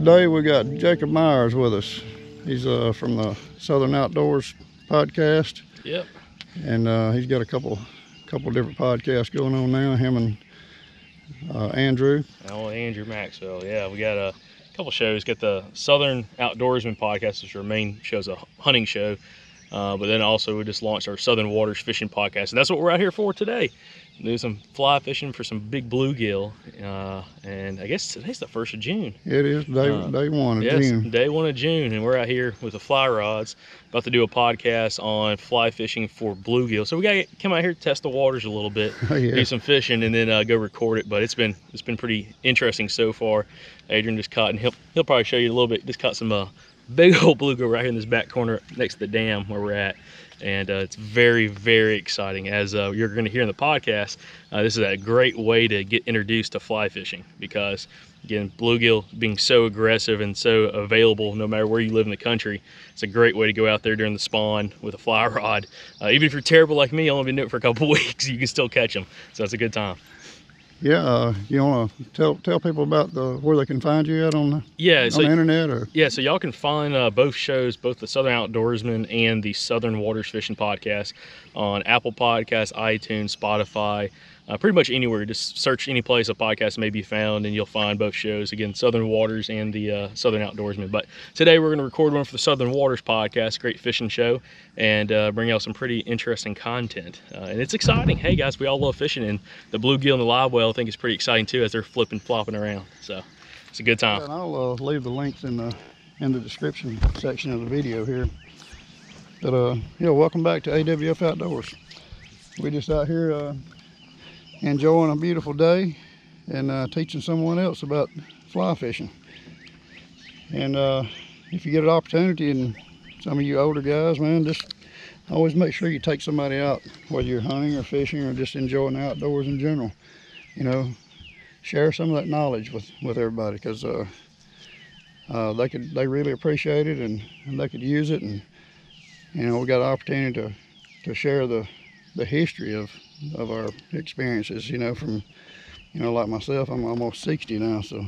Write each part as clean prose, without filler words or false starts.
Today we got Jacob Myers with us. He's from the Southern Outdoors podcast. Yep. And he's got a couple different podcasts going on now. Him and Andrew. Oh, Andrew Maxwell. Yeah, we got a couple shows. Got the Southern Outdoorsmen podcast, which our main show is a hunting show. But then also we just launched our Southern Waters Fishing podcast, and that's what we're out here for today. Do some fly fishing for some big bluegill, and I guess today's the 1st of June. It is day 1 of June. Day 1 of June, and we're out here with the fly rods, about to do a podcast on fly fishing for bluegill. So we gotta come out here, test the waters a little bit, do some fishing, and then go record it. But it's been pretty interesting so far. Adrian just caught, and he'll probably show you a little bit. Just caught some big old bluegill right here in this back corner next to the dam where we're at. And it's very, very exciting. As you're going to hear in the podcast, this is a great way to get introduced to fly fishing, because again, bluegill being so aggressive and so available no matter where you live in the country, it's a great way to go out there during the spawn with a fly rod. Even if you're terrible like me, only been doing it for a couple weeks, you can still catch them. So it's a good time. Yeah, you want to tell people about where they can find you at on the internet? Or? Yeah, so y'all can find both shows, both the Southern Outdoorsmen and the Southern Waters Fishing podcast, on Apple Podcasts, iTunes, Spotify, pretty much anywhere. Just search any place a podcast may be found, and you'll find both shows. Again, Southern Waters and the Southern Outdoorsmen. But today we're going to record one for the Southern Waters podcast, great fishing show, and bring out some pretty interesting content. And it's exciting. Hey guys, we all love fishing, and the bluegill and the live well I think is pretty exciting too, as they're flopping around. So it's a good time. And I'll leave the links in the description section of the video here. But yeah, welcome back to AWF Outdoors. We're just out here enjoying a beautiful day and teaching someone else about fly fishing. And if you get an opportunity, and some of you older guys, man, just always make sure you take somebody out, whether you're hunting or fishing or just enjoying the outdoors in general. You know, share some of that knowledge with everybody, because they really appreciate it, and they could use it. And you know, we got an opportunity to share the history of our experiences. You know, from, you know, like myself, I'm almost 60 now, so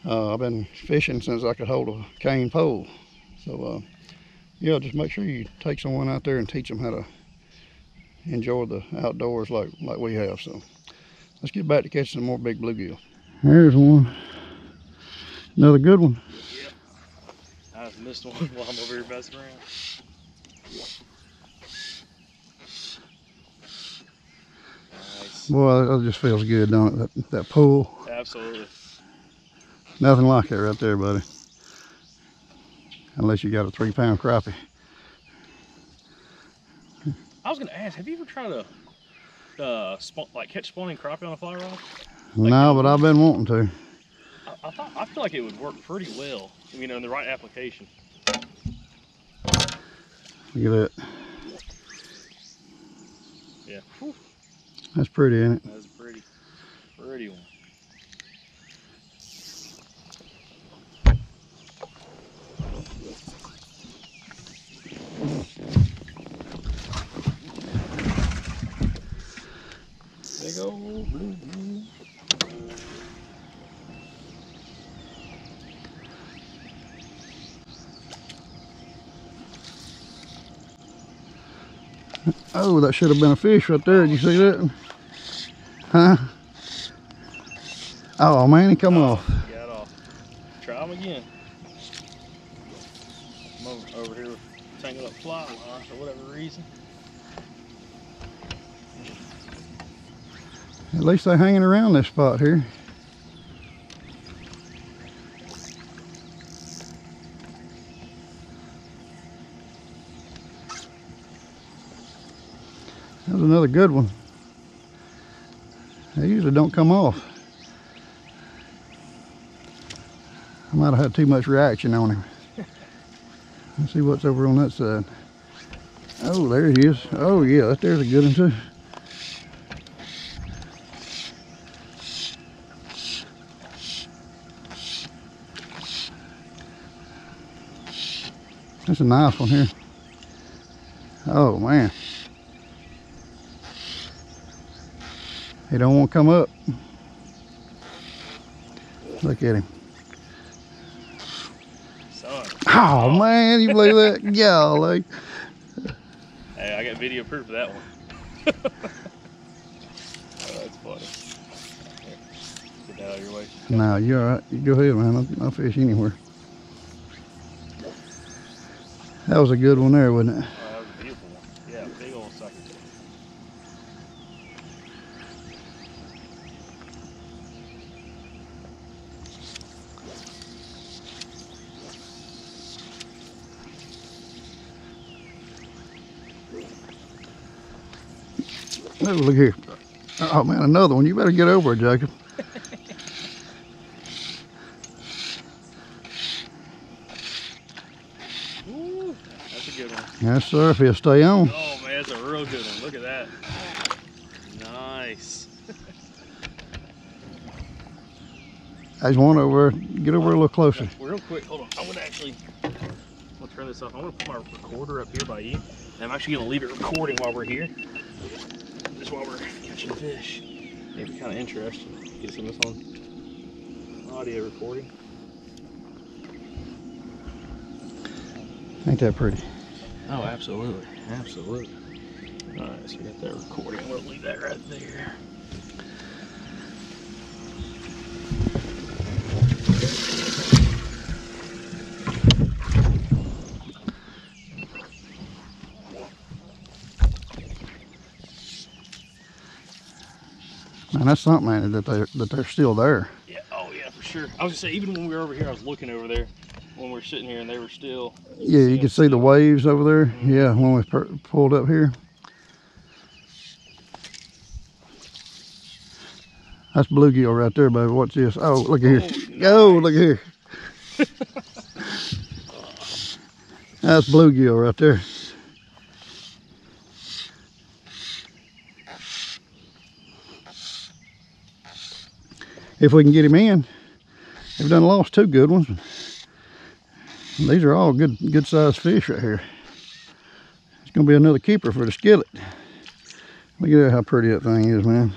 I've been fishing since I could hold a cane pole. So yeah, just make sure you take someone out there and teach them how to enjoy the outdoors like we have. So let's get back to catching some more big bluegill. There's one, another good one. Yep, I just missed one while I'm over here messing around. Nice. Boy, that just feels good, don't it? That pull. Absolutely. Nothing like it right there, buddy. Unless you got a 3-pound crappie. I was gonna ask, have you ever tried to catch spawning crappie on a fly rod? No, but I've been wanting to. I feel like it would work pretty well, you know, in the right application. Look at that. Yeah. Whew. That's pretty, isn't it? That's a pretty one. Big old bluegill. Oh, that should have been a fish right there. Did you see that? Huh? Oh man, he come off. He got off. Try him again. I'm over here with tangled up fly line for whatever reason. At least they're hanging around this spot here. That was another good one. They usually don't come off. I might have had too much reaction on him. Let's see what's over on that side. Oh, there he is. Oh yeah, there's a good one too. That's a nice one here. Oh man. He don't want to come up. Look at him. Oh man, you believe that? Golly. Hey, I got video proof of that one. Oh, that's funny. Here, get that out of your way. No, you're all right. You go ahead, man. I'll fish anywhere. That was a good one there, wasn't it? Oh, that was a beautiful one. Yeah, big old sucker. Oh, look here. Oh man, another one. You better get over it, Jacob. Ooh, that's a good one. Yes, sir, if he'll stay on. Oh man, that's a real good one. Look at that. Nice. There's one over there. Get over a little closer. Real quick, hold on. I'm gonna turn this off. I'm gonna put my recorder up here by you. And I'm actually gonna leave it recording while we're here. Just while we're catching fish. Maybe kind of interesting. Get some of this on audio recording. Ain't that pretty? Oh, absolutely. Absolutely. All right, so we got that recording. I'm gonna leave that right there. Man, that's something, man, that they're still there. Yeah. Oh yeah, for sure. I was gonna say, even when we were over here, I was looking over there when we were sitting here, and they were still. Yeah, you can see the waves over there. Mm-hmm. Yeah, when we pulled up here. That's bluegill right there, baby. Watch this. Oh, look at here. Nice. Oh, look at here. That's bluegill right there. If we can get him in, we've done lost two good ones. These are all good sized fish right here. It's gonna be another keeper for the skillet. Look at how pretty that thing is, man.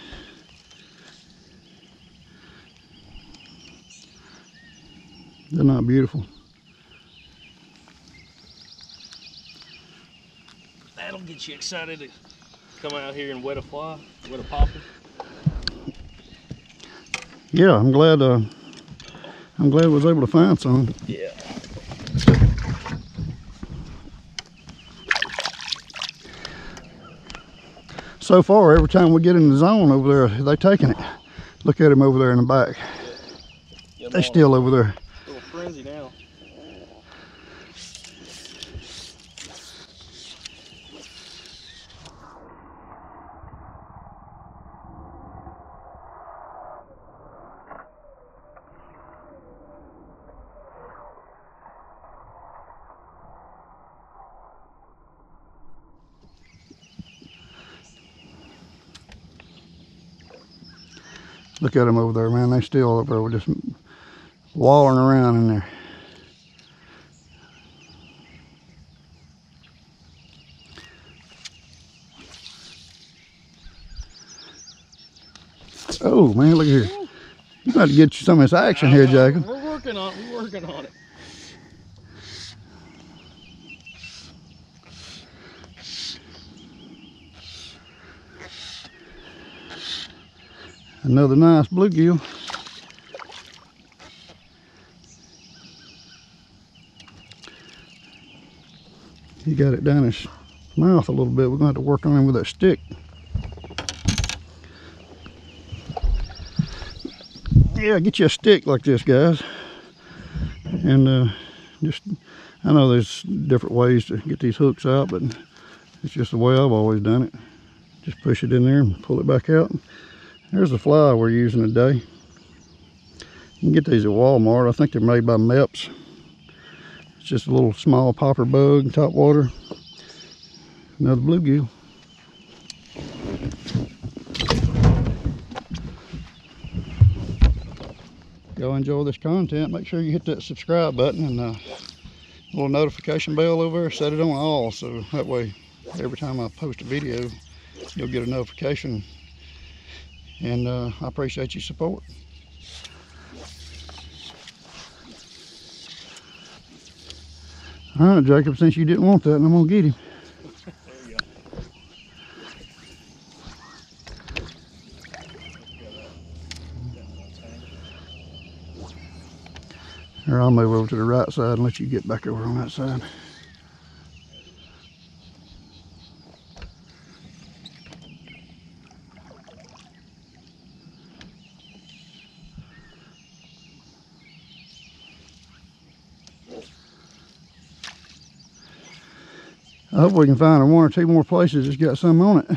They're not beautiful. That'll get you excited to come out here and wet a fly, wet a popper. Yeah, I'm glad I was able to find some. Yeah. So far, every time we get in the zone over there, they're taking it. Look at him over there in the back. Yeah, they're still over there. A little frenzy now. Look at them over there, man. They still over there. We're just walling around in there. Oh man, look here. You got to get you some of this action here, Jacob. We're working on it. We're working on it. Another nice bluegill. He got it down his mouth a little bit. We're going to have to work on him with that stick. Yeah, get you a stick like this, guys. And just, I know there's different ways to get these hooks out, but it's just the way I've always done it. Just push it in there and pull it back out. There's the fly we're using today. You can get these at Walmart. I think they're made by Meps. It's just a little small popper bug, top water. Another bluegill. Y'all enjoy this content, make sure you hit that subscribe button and little notification bell over there, set it on all, so that way every time I post a video you'll get a notification. And I appreciate your support. All right, Jacob, since you didn't want that, I'm gonna get him. There you go. Here, I'll move over to the right side and let you get back over on that side. I hope we can find one or two more places that's got some on it.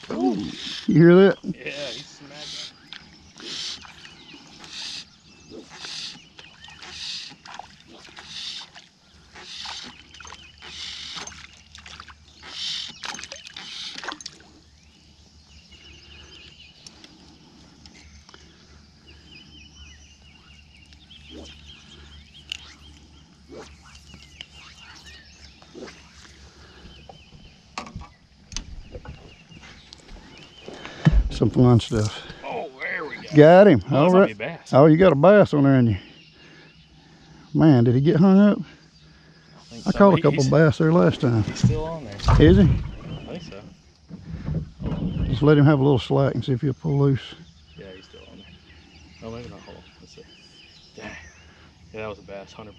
Yeah. Ooh, you hear that? Yeah, he's smacking. Some fun stuff. Oh, there we go. Got him. Oh, All that's right. not a bass. Oh, you got a bass on there, and you. Man, did he get hung up? I caught a couple bass there last time. He's still on there. Is he? I think so. Oh. Just let him have a little slack and see if he'll pull loose. Yeah, he's still on there. Oh, maybe not whole. Let's see. Dang. Yeah, that was a bass, 100%.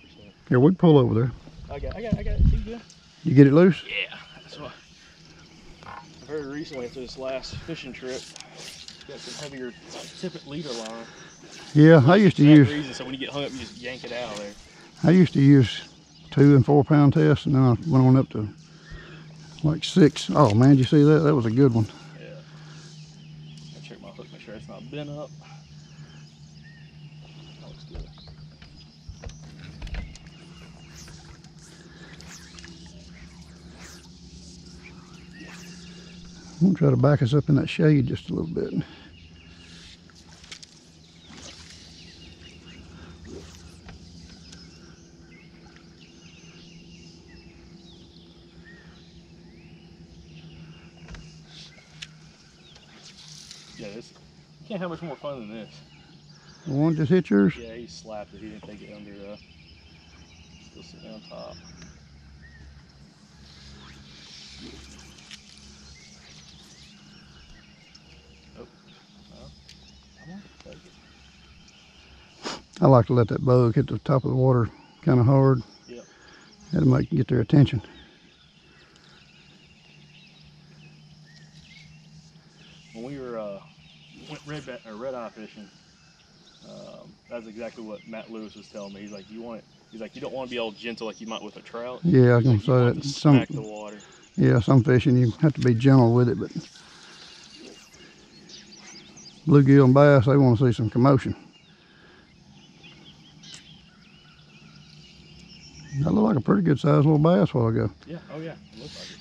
Here, we can pull over there. I got it. See, good. You get it loose? Yeah, that's what. Very recently, after this last fishing trip, got some heavier tippet leader line. Yeah, I used to use. Reason, so when you get hung up, you just yank it out of there. I used to use 2 and 4 pound tests, and then I went on up to like 6. Oh man, did you see that? That was a good one. Yeah. I check my hook, make sure it's not bent up. That looks good. I'm gonna try to back us up in that shade just a little bit. Yeah, this, you can't have much more fun than this. The one just hit yours? Yeah, he slapped it. He didn't take it under, still sitting on top. Oh, come on, take it. I like to let that bug hit the top of the water kind of hard. Yep. That'll get their attention. When we were went red eye fishing, that's exactly what Matt Lewis was telling me. He's like, he's like, you don't want to be all gentle like you might with a trout. Yeah, I was He's gonna like, say that. Smack the water. Yeah, some fishing you have to be gentle with it, but bluegill and bass, they want to see some commotion. That looked like a pretty good sized little bass a while ago. Yeah, oh yeah, it looks like it.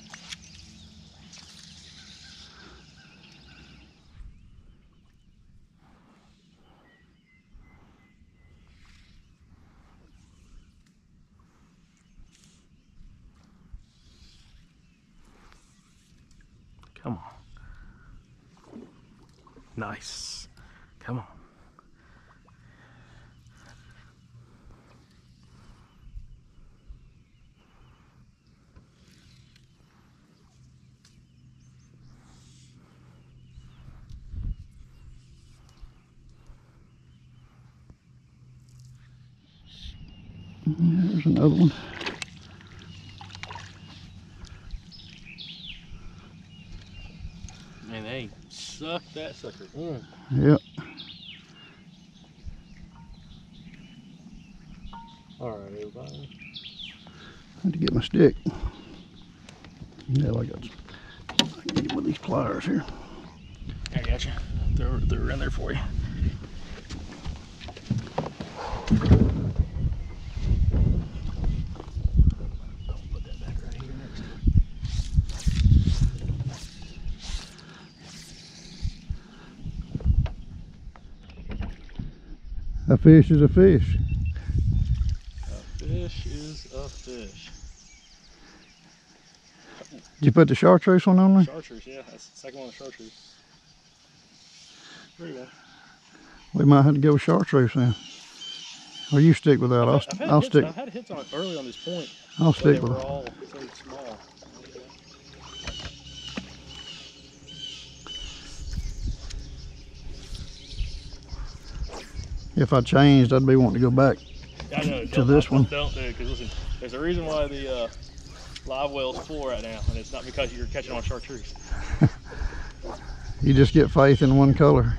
Come on. Nice. Come on. There's another one. Man, they suck that sucker in. Yep. Alright, everybody. I had to get my stick. Yeah, I can get it with these pliers here. I got you. They're in there for you. Put that back right here next. A fish is a fish. Fish is a fish. Did you put the chartreuse one on there? Chartreuse, yeah. That's the second one of chartreuse. Pretty well. We might have to go with chartreuse then. Or you stick with that. I'll stick. I've had hits on early on this point. I'll stick with it. They were all so small. If I changed, I'd be wanting to go back to this one. Don't do, because listen, there's a reason why the live well's full right now, and it's not because you're catching on chartreuse. You just get faith in one color.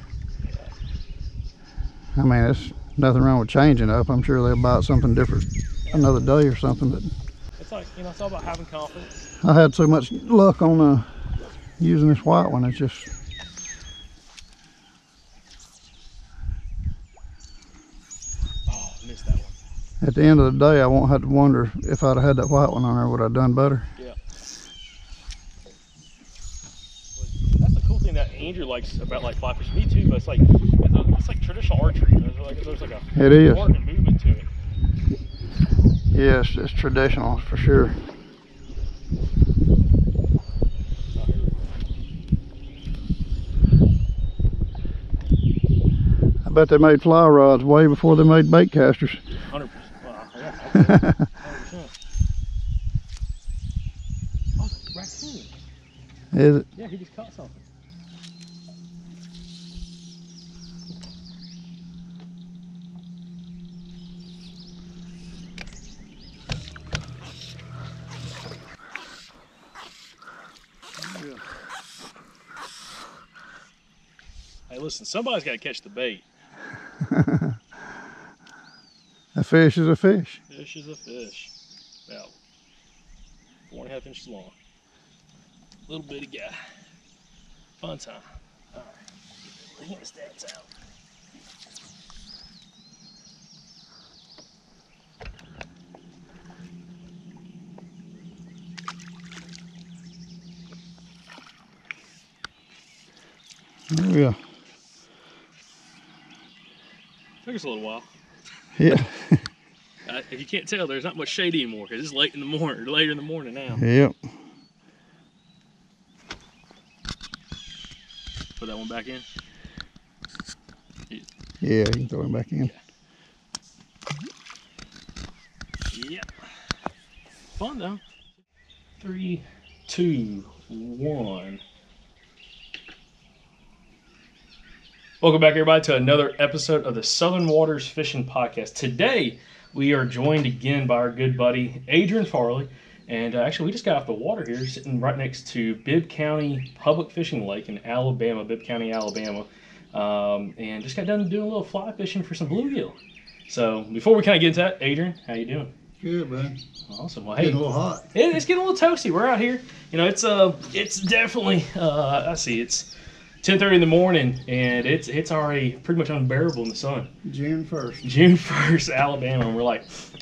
I mean, there's nothing wrong with changing up. I'm sure they'll buy something different another day or something. But it's like, you know, it's all about having confidence. I had so much luck on using this white one. It's just. Oh, I missed that one. At the end of the day, I won't have to wonder if I'd have had that white one on there, would I have done better? Yeah. That's the cool thing that Andrew likes about like fly fishing. Me too, but it's like traditional archery. There's like a art and movement to it. Yes, it's traditional for sure. I bet they made fly rods way before they made bait casters. 100%. Wow, yeah, 100%. Oh, it's a raccoon. Is it? Yeah, he just caught something. Hey, listen, somebody's got to catch the bait. A fish is a fish. Fish is a fish. About 4.5 inches long. Little bitty guy. Fun time. All right. Get the stats out. There we go. Took us a little while. Yeah. If you can't tell, there's not much shade anymore because it's late in the morning, or later in the morning now. Yep. Put that one back in. Yeah, you can throw him back in. Yep. Fun though. 3, 2, 1. Welcome back, everybody, to another episode of the Southern Outdoorsmen Fishing Podcast. Today, we are joined again by our good buddy, Adrian Farley. And actually, we just got off the water here, sitting right next to Bibb County Public Fishing Lake in Alabama, Bibb County, Alabama. And just got done doing a little fly fishing for some bluegill. So, before we kind of get into that, Adrian, how you doing? Good, man. Awesome. Well, hey, getting a little hot. It's getting a little toasty. We're out here. You know, it's definitely, I see, it's 10:30 in the morning, and it's already pretty much unbearable in the sun. June 1st. June 1st, Alabama, and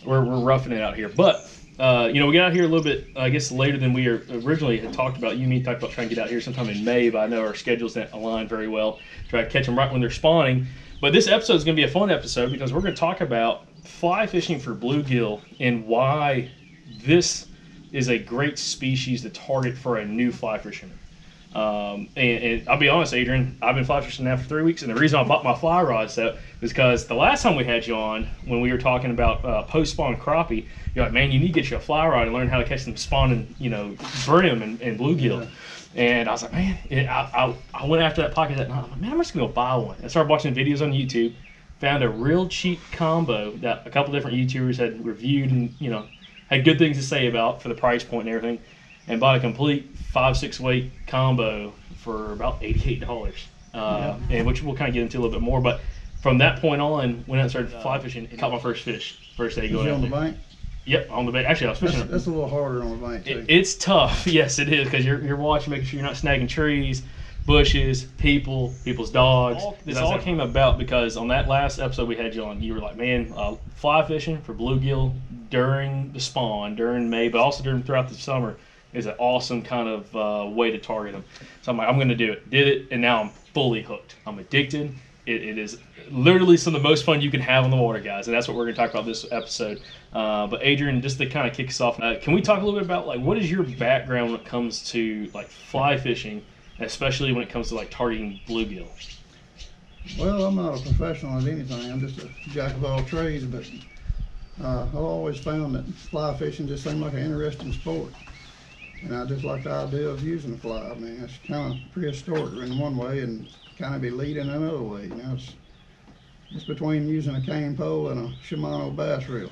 we're roughing it out here. But you know, we got out here a little bit, I guess, later than we originally had talked about. You and me talked about trying to get out here sometime in May, but I know our schedules didn't align very well. Try to catch them right when they're spawning. But this episode is going to be a fun episode because we're going to talk about fly fishing for bluegill and why this is a great species to target for a new fly fisherman. And I'll be honest, Adrian, I've been fly fishing now for 3 weeks, and the reason I bought my fly rod set is because the last time we had you on, when we were talking about post-spawn crappie, you're like, man, you need to get you a fly rod and learn how to catch them spawning, you know, brim and bluegill. Yeah. And I was like, man, I went after that podcast that night. I'm like, man, I'm just going to go buy one. I started watching videos on YouTube, found a real cheap combo that a couple different YouTubers had reviewed and, you know, had good things to say about for the price point and everything, and bought a complete 5-6 weight combo for about $88, and which we'll kind of get into a little bit more. But from that point on, when I started fly fishing, I caught my first fish. First day going out on the there. bank? Yep, on the bank. Actually, I was fishing. That's a little harder on the bank too. It's tough. Yes, it is, because you're watching, making sure you're not snagging trees, bushes, people's dogs. This all came about because on that last episode we had you on, you were like, man, fly fishing for bluegill during the spawn, during May, but also throughout the summer is an awesome kind of way to target them. So I'm like, I'm going to do it. Did it, and now I'm fully hooked. I'm addicted. It is literally some of the most fun you can have on the water, guys, and that's what we're going to talk about this episode. But Adrian, just to kind of kick us off, can we talk a little bit about like what is your background when it comes to like fly fishing, especially when it comes to like targeting bluegill? Well, I'm not a professional at anything. I'm just a jack of all trades, but I've always found that fly fishing just seemed like an interesting sport. And I just like the idea of using a fly. I mean, it's kind of prehistoric in one way and kind of elite in another way. You know, it's between using a cane pole and a Shimano bass reel.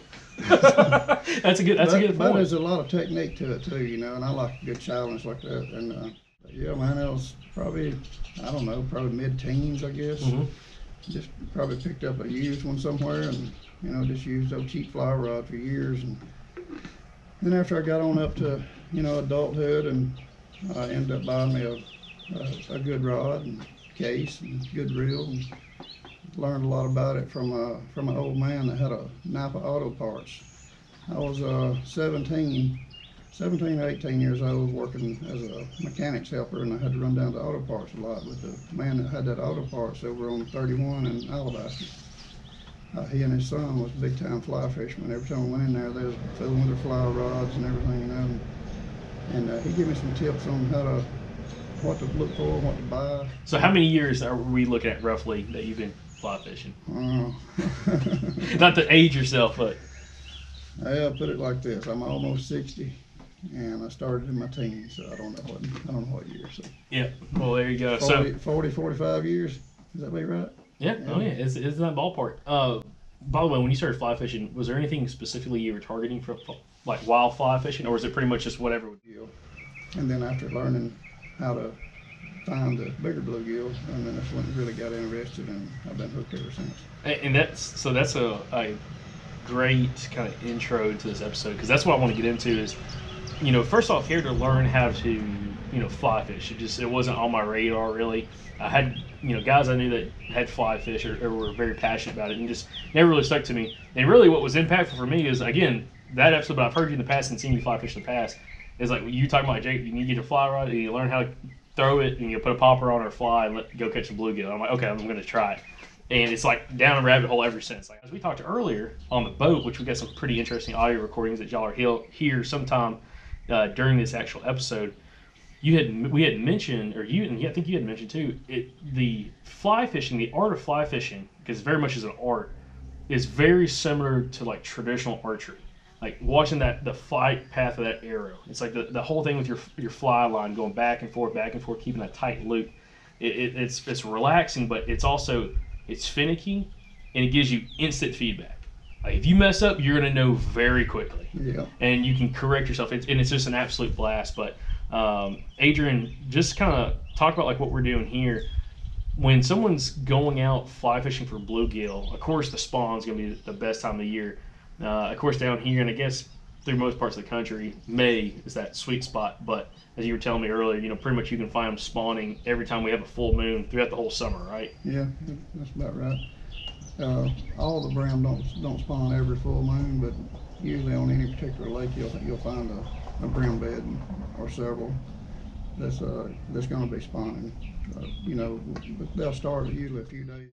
That's a good point. But there's a lot of technique to it too, you know, and I like a good challenge like that. And yeah, man, it was probably, I don't know, probably mid-teens, I guess. Mm-hmm. Just probably picked up a used one somewhere and, you know, just used those cheap fly rod for years. And then after I got on up to, you know, adulthood, and I ended up buying me a good rod and case and good reel, and learned a lot about it from an old man that had a Napa Auto Parts. I was 17 or 18 years old working as a mechanics helper, and I had to run down to Auto Parts a lot with the man that had that Auto Parts over on 31 in Alabaster. He and his son was big time fly fishermen. Every time I went in there, they was filling with their fly rods and everything, you know. And he gave me some tips on what to look for, what to buy. So how many years are we looking at roughly that you've been fly fishing? Not to age yourself, but I'll put it like this: I'm almost 60, and I started in my teens, so I don't know what year. So yeah, well there you go. 45 years. Does that be right? Yeah. Oh yeah, it's in that ballpark. By the way, when you started fly fishing, was there anything specifically you were targeting for like wild fly fishing, or was it pretty much just whatever? And then after learning how to find the bigger bluegill, and then that's when I really got interested, and I've been hooked ever since. And that's a great kind of intro to this episode, because that's what I want to get into is, you know, first off, here to learn how to, you know, fly fish. It wasn't on my radar really. I had, you know, guys I knew that had fly fish or were very passionate about it, and just never really stuck to me. And really what was impactful for me is, again, that episode, but I've heard you in the past and seen you fly fish in the past, is like you talking about, Jake, you need to get a fly rod and you learn how to throw it and you put a popper on or fly and go catch a bluegill. I'm like, okay, I'm going to try it. And it's like down a rabbit hole ever since. Like as we talked earlier on the boat, which we got some pretty interesting audio recordings that y'all are hear sometime during this actual episode. We had mentioned, or I think you had mentioned too, the fly fishing, the art of fly fishing, because very much is an art, is very similar to like traditional archery. Like watching the flight path of that arrow. It's like the whole thing with your fly line going back and forth, keeping that tight loop. It's relaxing, but it's finicky, and it gives you instant feedback. Like if you mess up, you're gonna know very quickly. Yeah. And you can correct yourself. And it's just an absolute blast. But Adrian, just kind of talk about like what we're doing here. When someone's going out fly fishing for bluegill, of course the spawn's gonna be the best time of the year. Of course down here, and I guess through most parts of the country, May is that sweet spot. But as you were telling me earlier, you know, pretty much you can find them spawning every time we have a full moon throughout the whole summer, right? Yeah, that's about right. All the brim don't spawn every full moon, but usually on any particular lake you'll find a brim bed or several that's going to be spawning. You know, they'll start usually a few days.